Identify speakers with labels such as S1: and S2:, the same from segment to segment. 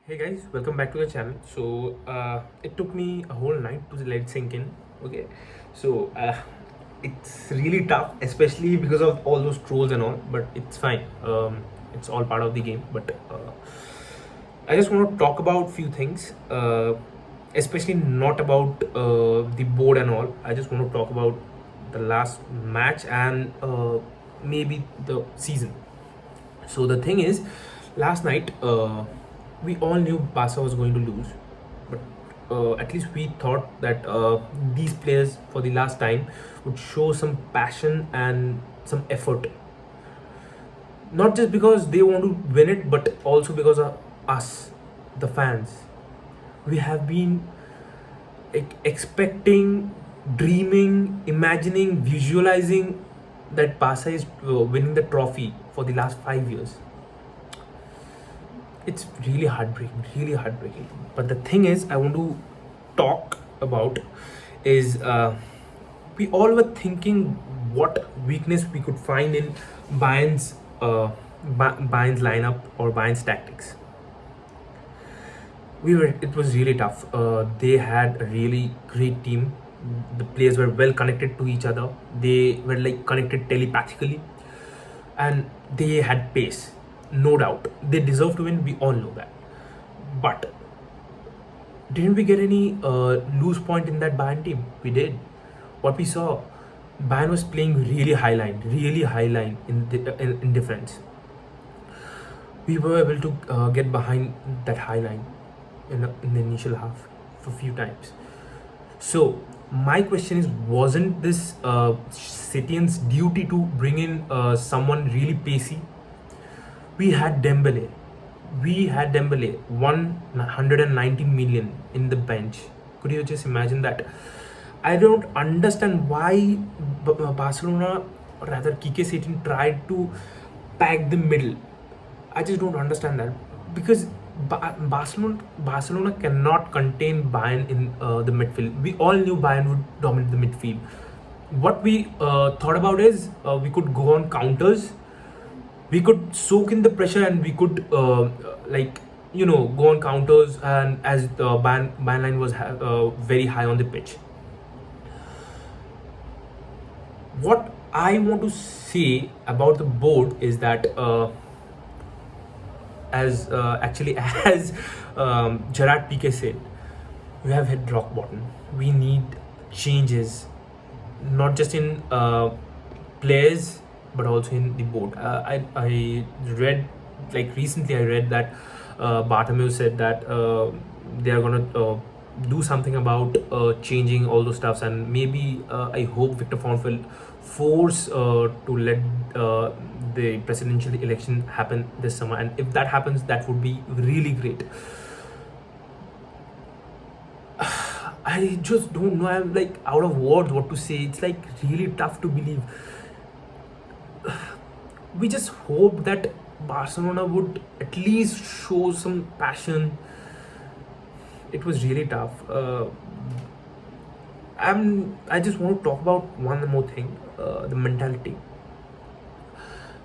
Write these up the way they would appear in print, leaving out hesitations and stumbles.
S1: Hey guys, welcome back to the channel. It took me a whole night to let it sink in. Okay, so it's really tough, especially because of all those trolls and all. But it's fine. It's all part of the game. But I just want to talk about few things, especially not about the board and all. I just want to talk about the last match and maybe the season. So the thing is, last night we all knew Barca was going to lose, but at least we thought that these players for the last time would show some passion and some effort, not just because they want to win it, but also because of us, the fans. We have been expecting, dreaming, imagining, visualizing that Barca is winning the trophy for the last 5 years. It's really heartbreaking. But the thing is, I want to talk about is we all were thinking what weakness we could find in Bayern's Bayern's lineup or Bayern's tactics. It was really tough. They had a really great team. The players were well connected to each other. They were like connected telepathically, and they had pace, no doubt. They deserve to win. We all know that. But didn't we get any loose point in that Bayern team? We did. What we saw, Bayern was playing really high line in defense. We were able to get behind that high line in the initial half for a few times. So my question is, wasn't this Setyen's duty to bring in someone really pacey? We had Dembele. We had Dembele, 119 million in the bench. Could you just imagine that? I don't understand why Barcelona, or rather Kike Setien, tried to pack the middle. I just don't understand that because Barcelona cannot contain Bayern in the midfield. We all knew Bayern would dominate the midfield. What we thought about is we could go on counters, we could soak in the pressure, and we could go on counters. And as the Bayern line was very high on the pitch, what I want to say about the board is that as actually as Gerard Piqué said, we have hit rock bottom. We need changes, not just in players but also in the board. I read, like recently I read that Bartomeu said that they are gonna do something about changing all those stuffs, and maybe I hope Victor Font will force to let the presidential election happen this summer, and if that happens, that would be really great. I just don't know. I'm like out of words what to say. It's like really tough to believe. We just hope that Barcelona would at least show some passion. It was really tough. I just want to talk about one more thing, the mentality.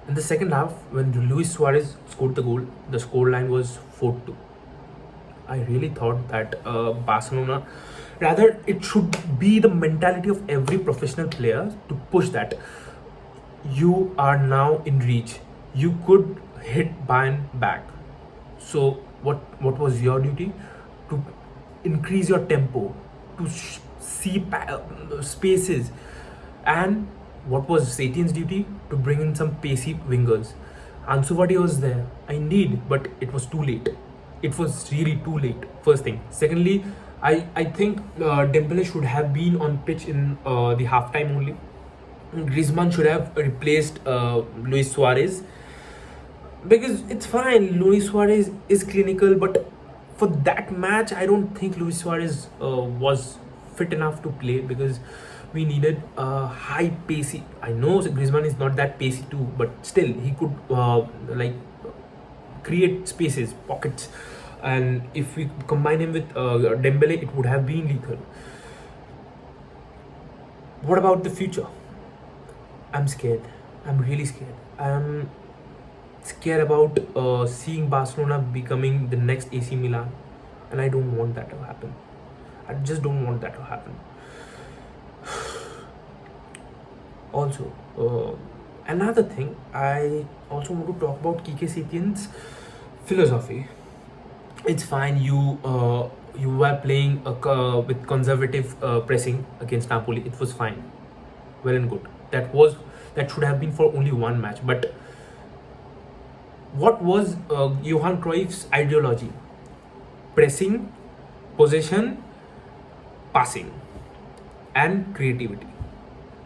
S1: In the second half, when Luis Suarez scored the goal, the scoreline was 4-2. I really thought that Barcelona, rather, it should be the mentality of every professional player to push that. You are now in reach. You could hit Bayern back. So what was your duty? To increase your tempo, to see spaces. And what was Setien's duty? To bring in some pacey wingers. Ansu Fati was there, indeed, but it was too late. It was really too late. First thing. Secondly, I think Dembele should have been on pitch in the halftime only. Griezmann should have replaced Luis Suarez, because it's fine. Luis Suarez is clinical, but for that match, I don't think Luis Suarez was fit enough to play, because we needed high pacey. I know Griezmann is not that pacey too, but still he could create spaces, pockets, and if we combine him with Dembele, it would have been lethal. What about the future? I'm scared. I'm really scared. scared about seeing Barcelona becoming the next AC Milan, and I don't want that to happen. I just don't want that to happen. Also, another thing, I also want to talk about Kike Setien's philosophy. It's fine, you were playing with conservative pressing against Napoli. It was fine, well and good. That should have been for only one match. But what was Johan Cruyff's ideology? Pressing, possession, passing, and creativity.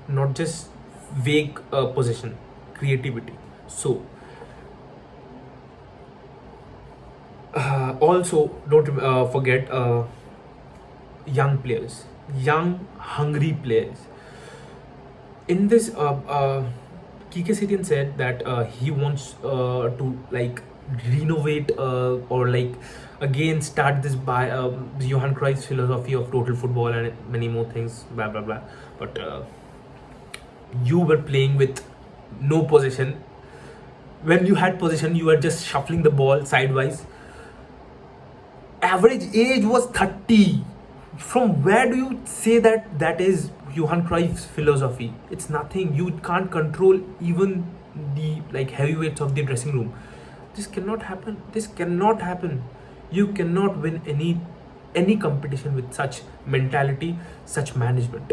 S1: Not just vague possession, creativity. So also don't forget young players, young hungry players. In this Kike Setien said that he wants to like renovate or like again start this by Johan Cruyff's philosophy of total football and many more things, blah blah blah. But you were playing with no possession. When you had possession, you were just shuffling the ball sidewise. Average age was 30. From where do you say that that is Johan Cruyff's philosophy? It's nothing. You can't control even the like heavyweights of the dressing room. This cannot happen. This cannot happen. You cannot win any competition with such mentality, such management.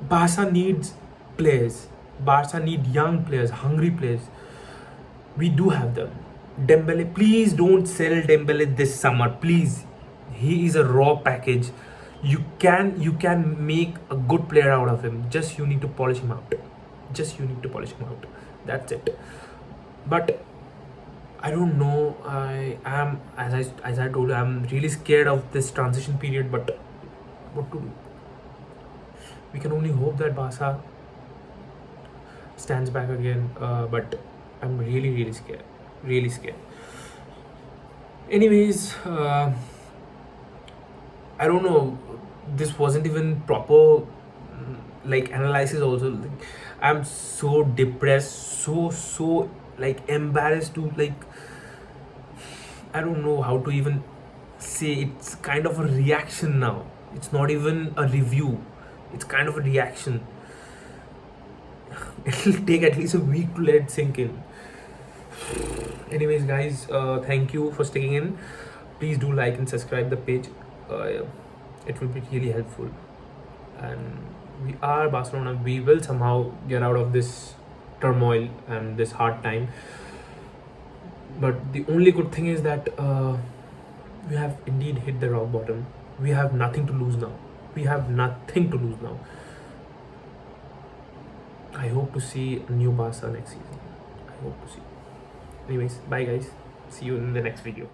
S1: Barca needs players. Barca need young players, hungry players. We do have them. Dembele, please don't sell Dembele this summer, please. He is a raw package. You can make a good player out of him. Just you need to polish him out. Just you need to polish him out. That's it. But I don't know. I am as I told you, I'm really scared of this transition period. But what to do? We can only hope that Barca stands back again. But I'm really scared. Really scared. Anyways, I don't know. This wasn't even proper like analysis. Also, like, I'm so depressed, so like embarrassed to like. I don't know how to even say. It's kind of a reaction now. It's not even a review. It's kind of a reaction. It'll take at least a week to let it sink in. Anyways, guys, thank you for sticking in. Please do like and subscribe the page. It will be really helpful. And we are Barcelona. We will somehow get out of this turmoil and this hard time. But the only good thing is that we have indeed hit the rock bottom. We have nothing to lose now. We have nothing to lose now. I hope to see a new Barca next season. I hope to see. Anyways, bye guys. See you in the next video.